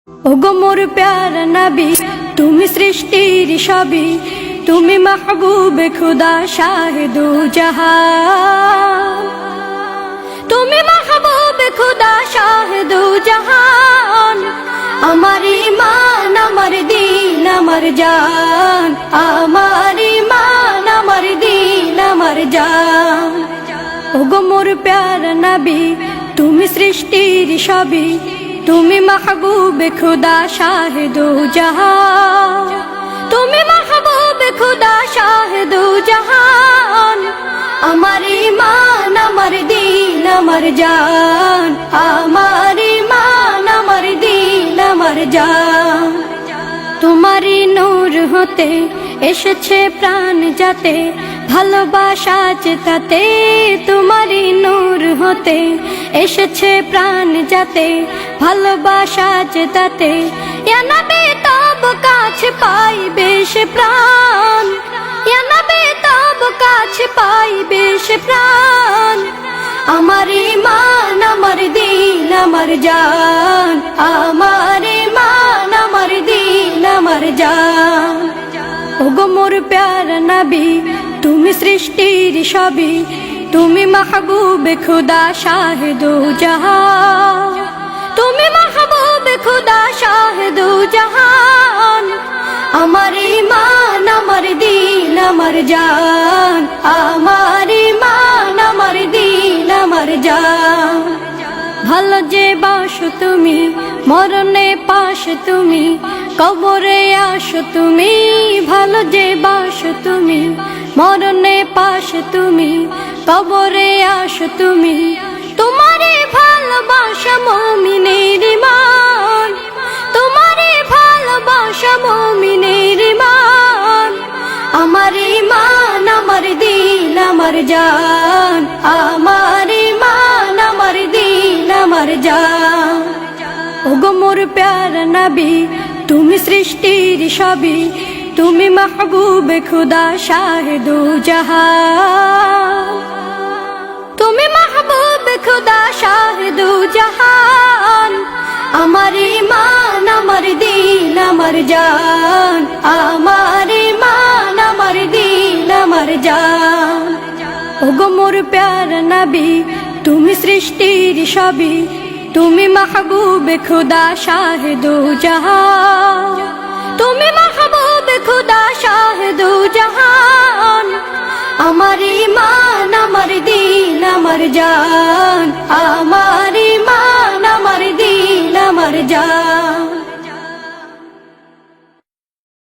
ওগো মোর প্যারা নবী, তুমি সৃষ্টির সবই, তুমি মাহবুবে খুদা শাহে দু জাহান, তুমি মাহবুবে খুদা শাহে দু জাহান। আমার ঈমান, আমার দিন, আমার জান, আমার ঈমান, আমার দিন, আমার জান। ওগো মোর প্যারা নবী, তুমি সৃষ্টির সবই, তুমি মাহবুবে খুদা শাহে দু জাহান, তুমি মাহবুবে খুদা শাহে দু জাহান। আমার ঈমান, আমার দিন, আমার জান, আমার ঈমান, আমার দিন, আমার জান। তোমারই নূর হতে এসেছে প্রাণ যাতে, ভালোবাসা চেতাতে। তোমারই নূর হতে এসেছে প্রাণ যাতে, ভালোবাসা চেতাতে। ইয়া নবী তব কাছে পাইবে সে প্রাণ, ইয়া নবী তব কাছে পাইবে সে প্রাণ। আমার ঈমান, আমার দিন, আমার জান, আমার ঈমান, আমার দিন, আমার জান। ওগো মোর প্যারা নবী, তুমি সৃষ্টির সবই, তুমি মাহবুবে খুদা শাহে দু জাহান, তুমি মাহবুবে খুদা শাহে দু জাহান। আমার ঈমান, আমার দিন, আমার জান, আমার ঈমান, আমার দিন, আমার জান। ভালো যে বাসো তুমি, মরণে পাশে তুমি, কবরে আসো তুমি। ভালো যে বাসো তুমি, মরণে পাশে তুমি, কবরে আসো তুমি। তোমারে ভালোবাসা মুমিনের ঈমান, তোমারে ভালোবাসা মুমিনের ঈমান। আমার ঈমান, আমার দিন, আমার জান, আমার ঈমান, আমার দিন, আমার জান। ওগো মোর প্যারা নবী, তুমি সৃষ্টির সবই, তুমি মাহবুবে খুদা শাহে দু জাহান, তুমি মাহবুবে খুদা শাহে দু জাহান। আমার ঈমান, আমার দিন, আমার জান, আমার ঈমান, আমার দিন, আমার জান। ওগো মোর প্যারা নবী, তুমি সৃষ্টির সবই, তুমি মাহবুবে খুদা শাহে দু জাহান, তুমি মাহবুবে খুদা শাহে দু জাহান। আমার ঈমান, আমার দিন, আমার জান, আমার ঈমান, আমার দিন, আমার জান।